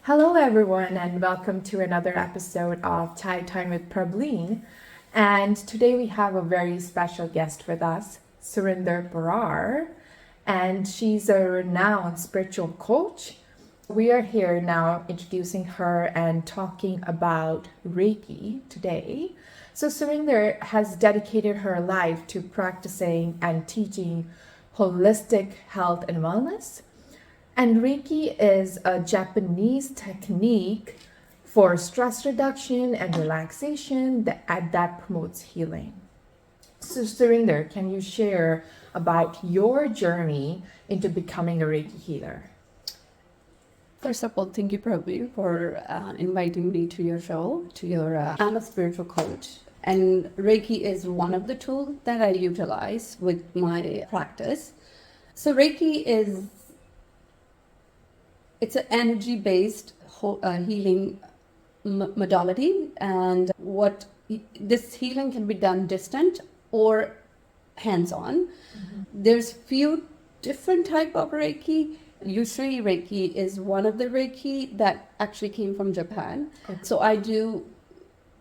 Hello, everyone, and welcome to another episode of Chai Time with Prabhleen. And today we have a very special guest with us, Surinder Brar, and she's a renowned spiritual coach. We are here now introducing her and talking about Reiki today. So Surinder has dedicated her life to practicing and teaching holistic health and wellness. And Reiki is a Japanese technique for stress reduction and relaxation that promotes healing. So Surinder, can you share about your journey into becoming a Reiki healer? First of all, thank you, Prabhleen, for inviting me to your show. I'm a spiritual coach, and Reiki is one of the tools that I utilize with my practice. So Reiki it's an energy-based healing modality, and this healing can be done distant or hands-on. Mm-hmm. There's few different type of Reiki. Yushui Reiki is one of the Reiki that actually came from Japan. Okay. So I do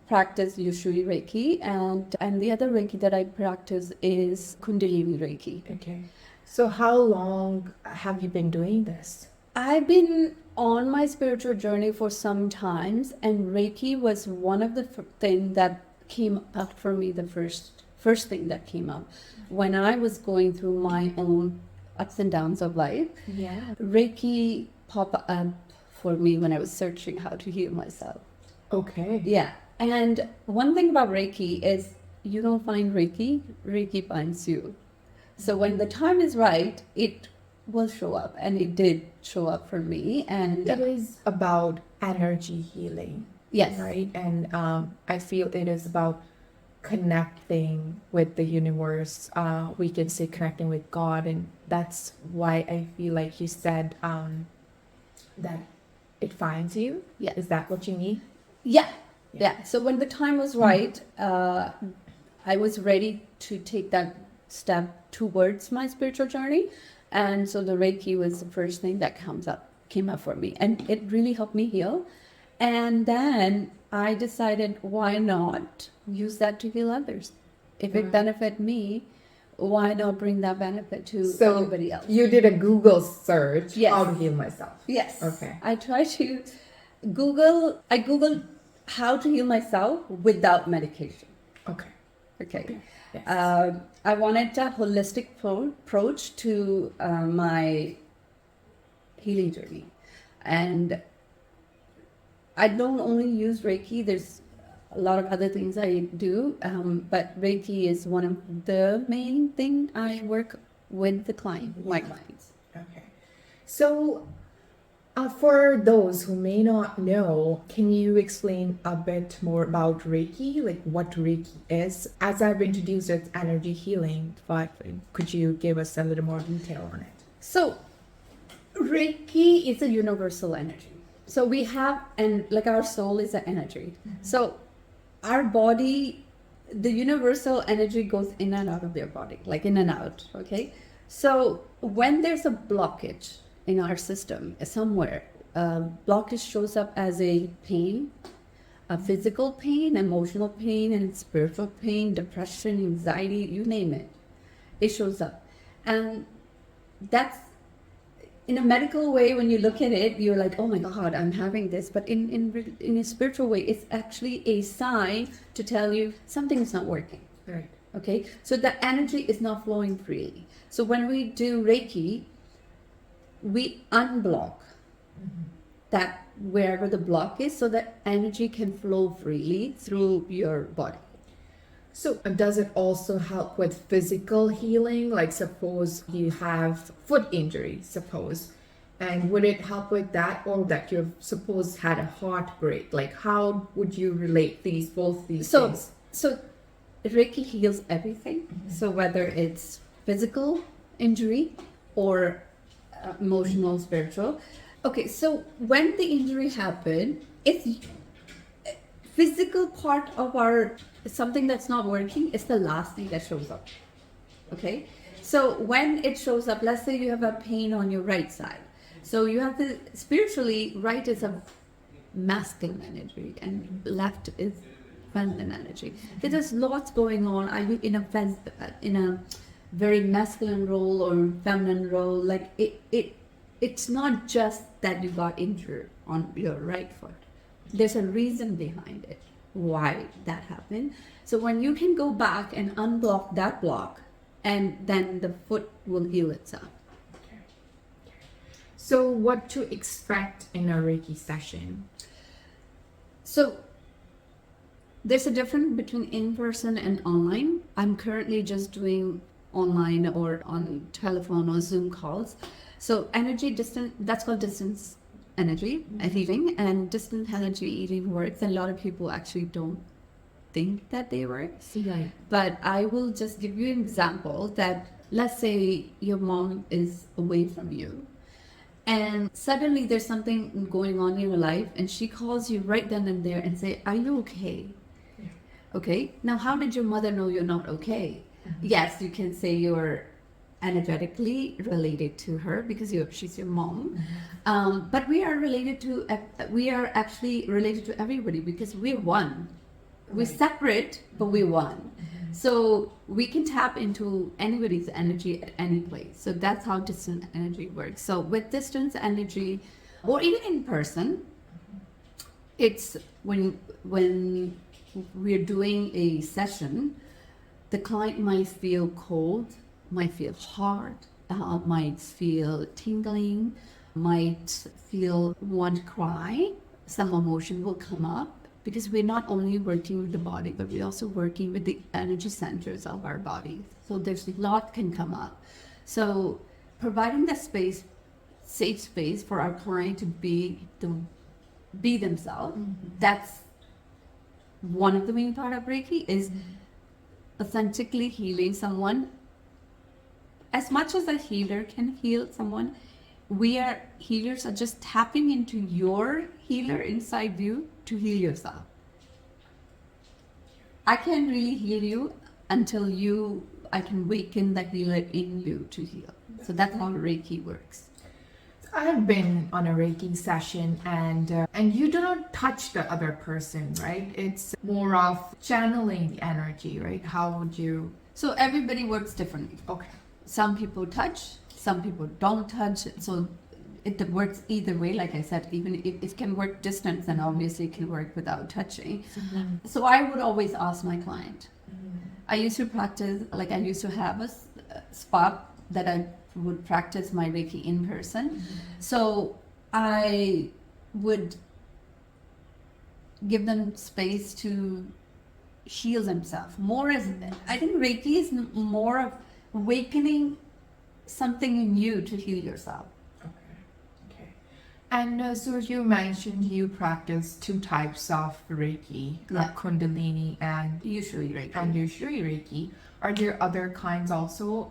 practice Yushui Reiki, and the other Reiki that I practice is Kundalini Reiki. Okay. So how long have you been doing this? I've been on my spiritual journey for some times, and Reiki was one of the things that came up for me, the first thing that came up when I was going through my own ups and downs of life. Yeah. Reiki popped up for me when I was searching how to heal myself. Okay. Yeah. And one thing about Reiki is you don't find Reiki, Reiki finds you. So when the time is right, it will show up, and it did show up for me. And it is about energy healing. Yes. Right? And I feel it is about connecting with the universe. We can say connecting with God, and that's why I feel like you said that it finds you. Yeah. Is that what you mean? Yeah. So when the time was right, I was ready to take that step towards my spiritual journey. And so the Reiki was the first thing that came up for me, and it really helped me heal. And then I decided, why not use that to heal others? If it benefit me, why not bring that benefit to everybody else? You did a Google search, yes. How to heal myself. Yes. Okay. I tried to Googled how to heal myself without medication. Okay. Yes. I wanted a holistic approach to my healing journey. And I don't only use Reiki, there's a lot of other things I do, but Reiki is one of the main things I work with my clients. Okay. So for those who may not know, can you explain a bit more about Reiki, like what Reiki is? As I've introduced it, energy healing, but could you give us a little more detail on it? So Reiki is a universal energy. So we have, and like our soul is an energy. Mm-hmm. So our body, the universal energy goes in and out of their body, like in and out, okay? So when there's a blockage in our system somewhere, blockage shows up as a pain, a physical pain, emotional pain, and spiritual pain, depression, anxiety, you name it. It shows up. And that's, in a medical way, when you look at it, you're like, oh my God, I'm having this. But in a spiritual way, it's actually a sign to tell you something is not working. Right. Okay? So the energy is not flowing freely. So when we do Reiki, we unblock that wherever the block is, so that energy can flow freely through your body. So does it also help with physical healing? Like suppose you have foot injury, and would it help with that, or that you've suppose had a heartbreak? Like how would you relate both these things? So Reiki heals everything. Mm-hmm. So whether it's physical injury or emotional, spiritual. Okay, so when the injury happened, it's physical part of something that's not working is the last thing that shows up. Okay, so when it shows up, let's say you have a pain on your right side, So you have to spiritually, right is a masculine energy and left is feminine energy. There's lots going on. Are you in a very masculine role or feminine role? Like it's not just that you got injured on your right foot. There's a reason behind it, why that happened. So when you can go back and unblock that block, and then the foot will heal itself. So what to expect in a Reiki session? So there's a difference between in-person and online. I'm currently just doing online or on telephone or Zoom calls. So energy distance, that's called distance energy healing, and distant energy healing works. And a lot of people actually don't think that they work. Right. But I will just give you an example that let's say your mom is away from you and suddenly there's something going on in your life and she calls you right then and there and say, are you okay? Yeah. Okay. Now, how did your mother know you're not okay? Yes, you can say you're energetically related to her because she's your mom. But we are actually related to everybody because we're one. We're separate, but we're one. So we can tap into anybody's energy at any place. So that's how distant energy works. So with distance energy, or even in person, it's when we're doing a session, the client might feel cold, might feel hot, might feel tingling, might feel want to cry. Some emotion will come up. Because we're not only working with the body, but we're also working with the energy centers of our body. So there's a lot can come up. So providing that space, safe space for our client to be themselves, that's one of the main part of Reiki is authentically healing someone. As much as a healer can heal someone, healers are just tapping into your healer inside you to heal yourself. I can't really heal you until I can awaken the healer in you to heal. So that's how Reiki works. I have been on a Reiki session and you do not touch the other person, right? It's more of channeling the energy, right? How would you? So everybody works differently. Okay. Some people touch, some people don't touch. So it works either way. Like I said, even if it can work distance, then obviously it can work without touching. So I would always ask my client. I used to practice, like I used to have a spot that I would practice my Reiki in person. So I would give them space to heal themselves. I think Reiki is more of awakening something in you to heal yourself. Okay. And so you mentioned you practice two types of Reiki, Kundalini and Yushui Reiki. And Yushui Reiki. Are there other kinds also?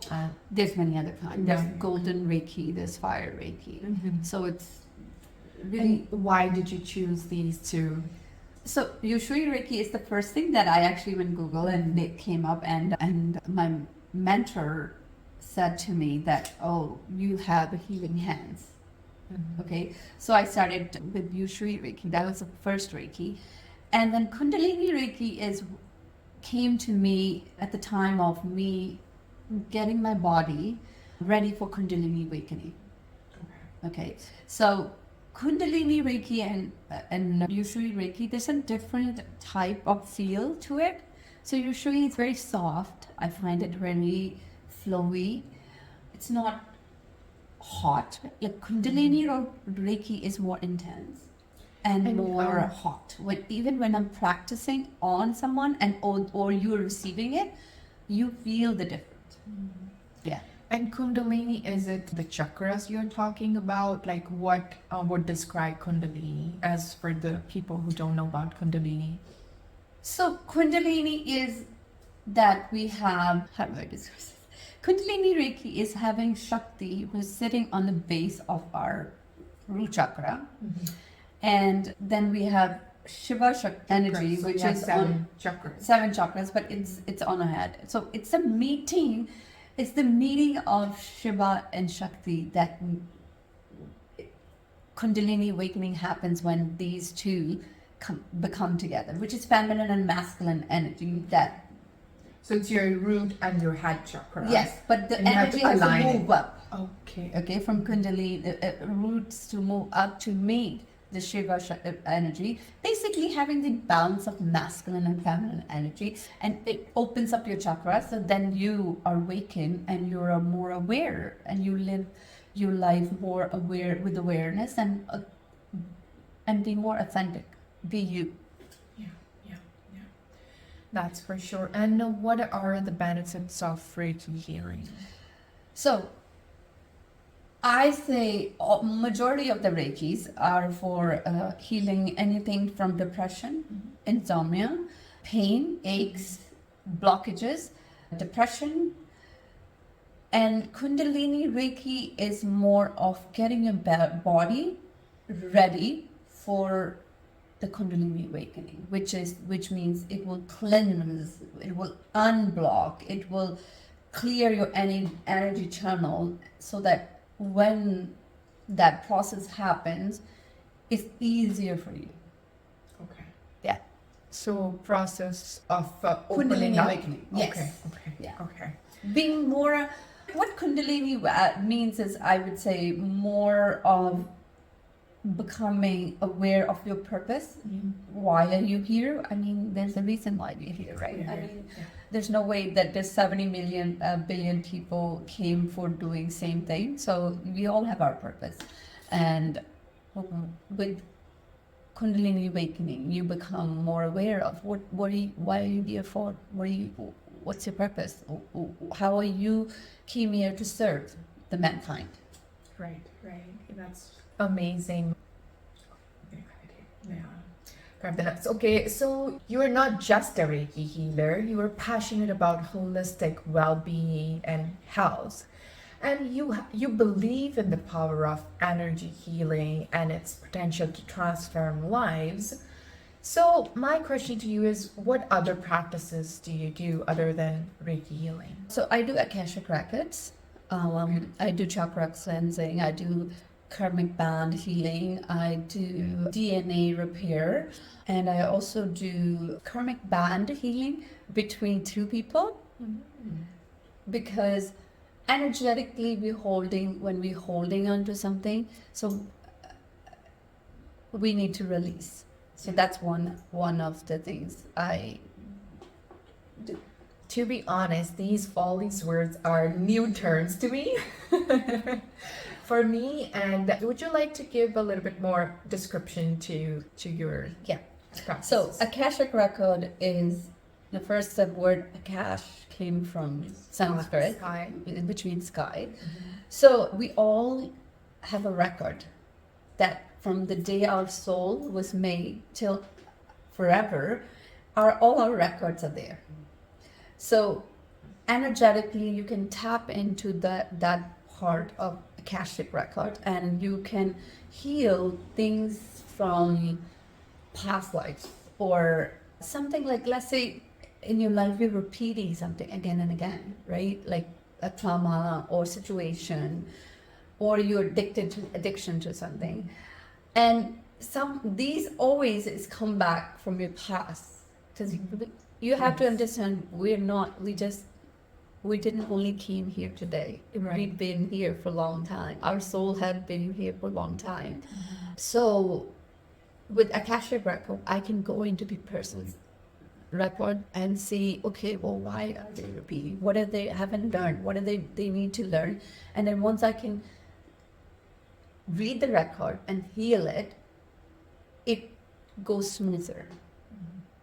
There's many other kinds. There's golden Reiki, there's fire Reiki. So it's really... And why did you choose these two? So Yushui Reiki is the first thing that I actually went Google and it came up and my mentor said to me that, oh, you have healing hands. Okay, so I started with Yushui Reiki. That was the first Reiki. And then Kundalini Reiki came to me at the time of me getting my body ready for Kundalini awakening. Okay, so Kundalini Reiki and Yushui Reiki, there's a different type of feel to it. So Yushui is very soft. I find it really flowy. It's not hot. Like Kundalini or Reiki is more intense and more hot. Even when I'm practicing on someone or you're receiving it, you feel the difference. Yeah. And Kundalini, is it the chakras you're talking about? Like what would describe Kundalini as for the people who don't know about Kundalini? So Kundalini is that we have, how do I describe this? Kundalini Reiki is having Shakti who is sitting on the base of our root chakra. And then we have Shiva Shakti energy, which is seven chakras. 7 chakras, but it's on a head. So it's the meeting of Shiva and Shakti that Kundalini awakening happens when these two become together, which is feminine and masculine energy. That So it's your root and your head chakra. yes, but the And you have to energy has to align it. move up. Okay. Okay, from Kundalini roots to move up to meet the Shiva energy, basically having the balance of masculine and feminine energy, and it opens up your chakras. So then you are awakened and you are more aware, and you live your life more aware with awareness and be more authentic. Be you. Yeah. That's for sure. And what are the benefits of Reiki healing? So I say majority of the Reikis are for healing anything from depression, insomnia, pain, aches, blockages, depression. And Kundalini Reiki is more of getting your body ready for the Kundalini awakening, which means it will cleanse, it will unblock, it will clear your energy channel, so that when that process happens, it's easier for you. Okay. Yeah. So process of Kundalini opening up. awakening. Yes. Okay. Yeah. Okay. Being more, what Kundalini means is, I would say, more of becoming aware of your purpose. Why are you here? I mean, there's a reason why you're here, right? I mean, there's no way that there's 70 million billion people came for doing same thing. So we all have our purpose. And with Kundalini awakening, you become more aware of why are you here for? What's your purpose? How are you came here to serve the mankind? Right. That's amazing. Yeah. Okay, so you are not just a Reiki healer, you are passionate about holistic well-being and health. And you believe in the power of energy healing and its potential to transform lives. So my question to you is, what other practices do you do other than Reiki healing? So I do Akashic Records. I do chakra cleansing. I do karmic band healing. I do DNA repair. And I also do karmic band healing between two people. Because energetically when we're holding onto something, so we need to release. So that's one of the things I do. To be honest, all these words are new terms to me. For me, and would you like to give a little bit more description to your practices? So Akashic Record is the first word Akash came from Sanskrit, Sky. which means sky. So we all have a record that from the day our soul was made till forever, all our records are there. So energetically, you can tap into that part of Akashic Record, and you can heal things from past lives, or something like, let's say in your life you're repeating something again and again, right? Like a trauma or situation, or you're addiction to something, and these always is come back from your past, because you have to understand we didn't only came here today. Right. We've been here for a long time. Our soul had been here for a long time. So with Akashic Record, I can go into the person's record and see, okay, well, why are they repeating? What have they haven't learned? What do they need to learn? And then once I can read the record and heal it, it goes smoother.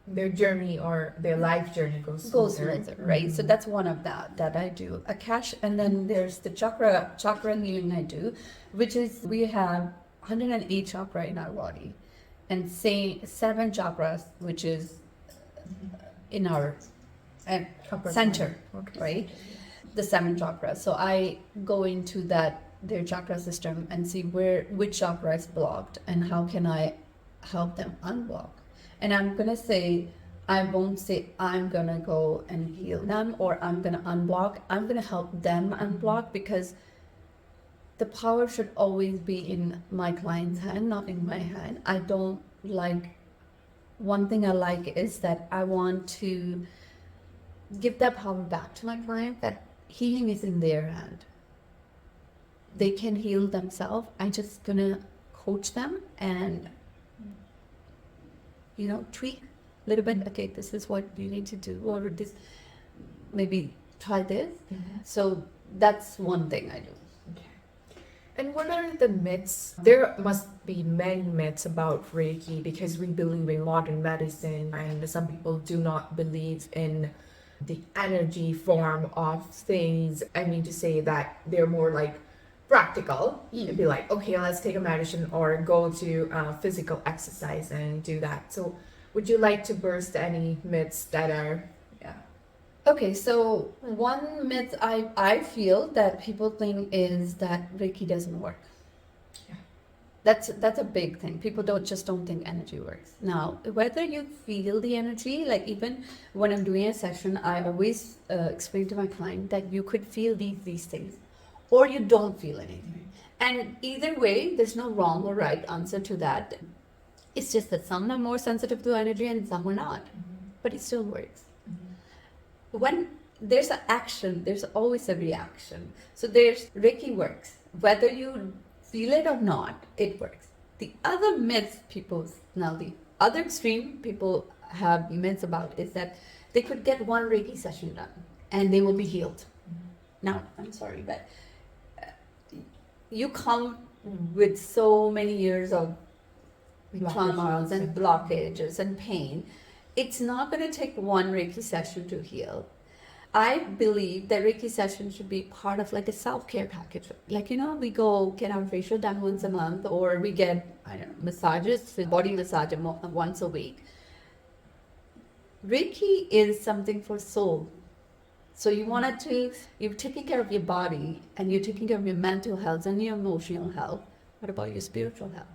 Their journey or their life journey goes smoother, right? So that's one of that I do. Akash, and then there's the chakra healing I do, which is we have 108 chakra in our body, and say 7 chakras, which is in our center, right? The 7 chakras. So I go into their chakra system and see which chakra is blocked and how can I help them unblock. And I'm gonna say, I won't say I'm gonna go and heal them or I'm gonna unblock. I'm gonna help them unblock, because the power should always be in my client's hand, not in my hand. I don't like, one thing I like is that I want to give that power back to my client, that healing is in their hand. They can heal themselves. I'm just gonna coach them and, tweak a little bit. Okay, this is what you need to do, or this, maybe try this. So that's one thing I do. And what are the myths? There must be many myths about Reiki because we believe in modern medicine, and some people do not believe in the energy form of things. I mean to say that they're more like practical. It'd be like, okay, let's take a medicine or go to physical exercise and do that. So would you like to burst any myths that are, Okay, so one myth I feel that people think is that Reiki doesn't work. Yeah. That's a big thing. People don't think energy works. Now, whether you feel the energy, like even when I'm doing a session, I always explain to my client that you could feel these things, or you don't feel anything. And either way, there's no wrong or right answer to that. It's just that some are more sensitive to energy and some are not, but it still works. When there's an action, there's always a reaction. So Reiki works. Whether you feel it or not, it works. The other myths the other extreme people have myths about is that they could get one Reiki session done and they will be healed. Now, I'm sorry, but you come with so many years of traumas and blockages and pain. It's not going to take one Reiki session to heal. I believe that Reiki session should be part of like a self-care package. Like, we go get our facial done once a month, or we get, massages, body massage once a week. Reiki is something for soul. So you're taking care of your body and you're taking care of your mental health and your emotional health. What about your spiritual health?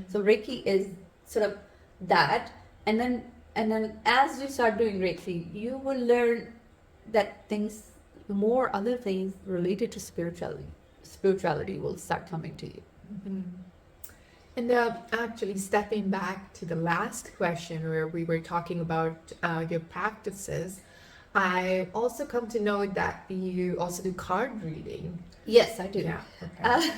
So Reiki is sort of that. And then as you start doing Reiki, you will learn that other things related to spirituality will start coming to you. And actually stepping back to the last question where we were talking about your practices, I also come to know that you also do card reading. Yes, I do. Yeah. Okay.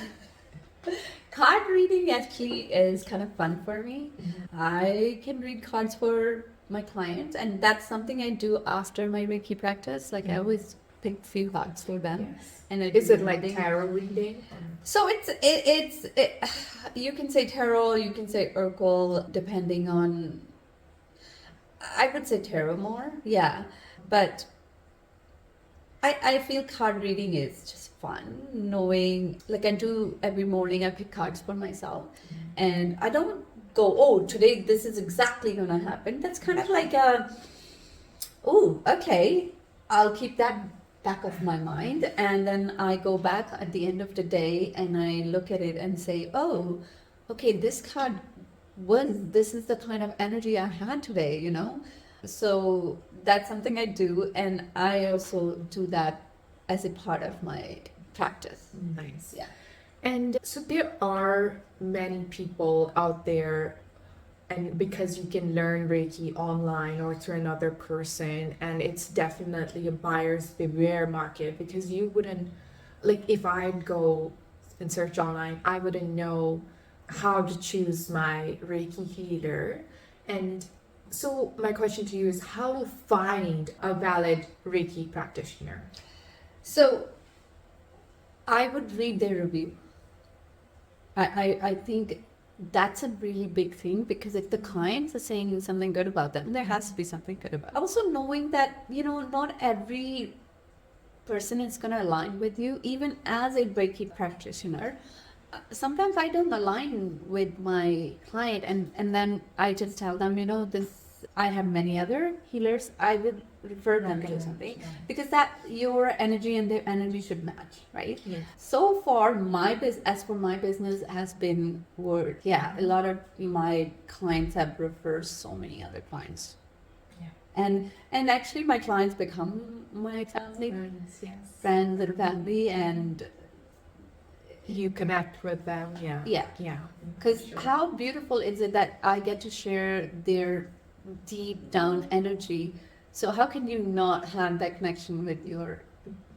Card reading actually is kind of fun for me. I can read cards for my clients, and that's something I do after my Reiki practice. Like I always pick a few cards for them. Yes. And is it like tarot reading? So it's you can say tarot, you can say oracle, depending on. I would say tarot more, yeah, but I feel card reading is just fun, knowing, like I do every morning, I pick cards for myself, and I don't go, oh, today this is exactly gonna happen. That's kind of like okay, I'll keep that back of my mind, and then I go back at the end of the day and I look at it and say, oh, okay, this is the kind of energy I had today, So that's something I do, and I also do that as a part of my practice. Nice. Yeah. And so there are many people out there, and because you can learn Reiki online or through another person, and it's definitely a buyer's beware market, because you wouldn't, like if I'd go and search online, I wouldn't know how to choose my Reiki healer. And so my question to you is, how to find a valid Reiki practitioner? So I would read their review. I think that's a really big thing, because if the clients are saying something good about them, there has to be something good about them. Also knowing that, not every person is going to align with you. Even as a Reiki practitioner, sometimes I don't align with my client, and then I just tell them, I have many other healers, I would refer them to something, because that your energy and their energy should match, right? Yes. So far, as for my business has been word. Yeah, a lot of my clients have referred so many other clients. Yeah. And actually my clients become my family, Friends, yes. friends and family, and You connect with them, yeah. Yeah. Yeah. Because Sure. how beautiful is it that I get to share their deep down energy? So how can you not have that connection with your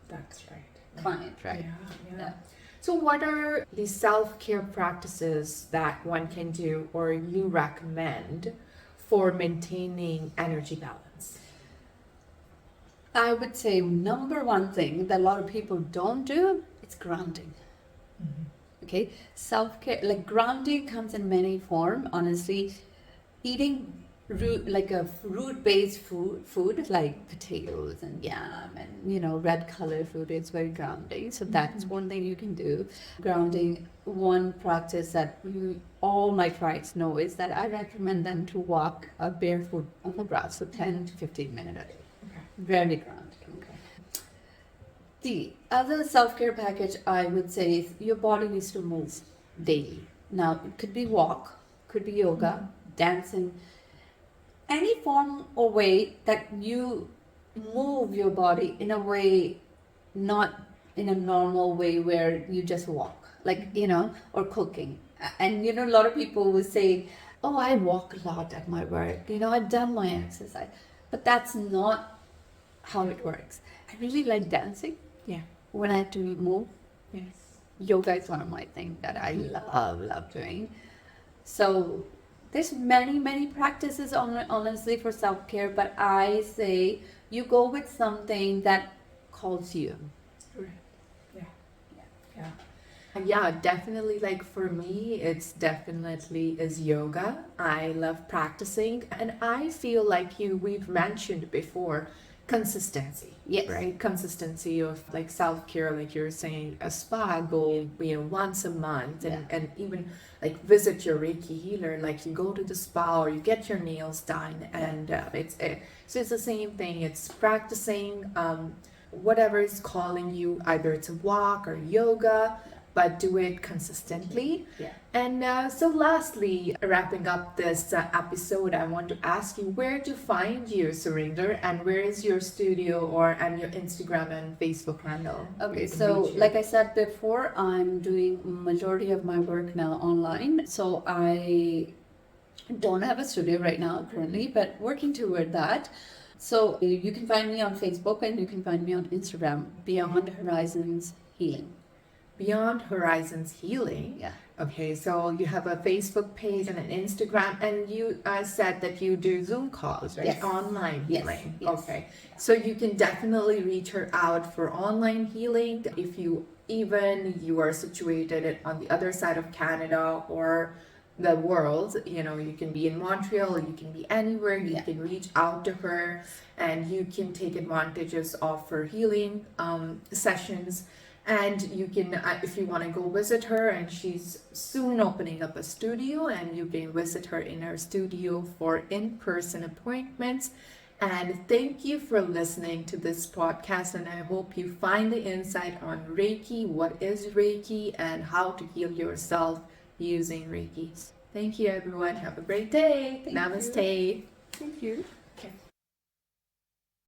That's right. client, right? Yeah, yeah. Yeah. So what are the self-care practices that one can do or you recommend for maintaining energy balance? I would say number one thing that a lot of people don't do, it's grounding. Okay, self-care, like grounding comes in many form. Honestly, eating root like a root-based food like potatoes and yam and red color food is very grounding. So that's one thing you can do. Grounding. One practice that all my clients know is that I recommend them to walk barefoot on the grass for 10 to 15 minutes a day. Okay. Very grounding. The other self-care package I would say is your body needs to move daily. Now, it could be walk, could be yoga, dancing, any form or way that you move your body in a way, not in a normal way where you just walk, or cooking. And a lot of people will say, oh, I walk a lot at my work, I've done my exercise. But that's not how it works. I really like dancing. Yeah. When I have to move. Yes. Yoga is one of my things that I love doing. So there's many practices honestly for self-care, but I say you go with something that calls you. Right. Yeah. Yeah, definitely. Like for me, it's definitely is yoga. I love practicing, and I feel like we've mentioned before, consistency. Yes. Right? Consistency of like self-care, like you're saying, a spa, go, once a month, and even like visit your Reiki healer, like you go to the spa or you get your nails done, and so it's the same thing. It's practicing whatever is calling you, either it's a walk or yoga, but do it consistently. Yeah. And so lastly, wrapping up this episode, I want to ask you where to find you, Surinder, and where is your studio and your Instagram and Facebook handle? Okay, so like I said before, I'm doing majority of my work now online. So I don't have a studio right now currently, but working toward that. So you can find me on Facebook and you can find me on Instagram, Beyond Horizons Healing. Beyond Horizons Healing. Yeah. Okay, so you have a Facebook page and an Instagram, and you said that you do Zoom calls, right? Yes. Online Yes, healing. yes. Okay, so you can definitely reach her out for online healing if you are situated on the other side of Canada or the world. You can be in Montreal, you can be anywhere. You can reach out to her, and you can take advantages of her healing sessions. And you can, if you want to go visit her, and she's soon opening up a studio, and you can visit her in her studio for in-person appointments. And thank you for listening to this podcast, and I hope you find the insight on Reiki, what is Reiki, and how to heal yourself using Reiki. Thank you, everyone. Have a great day. Thank Namaste. Thank you.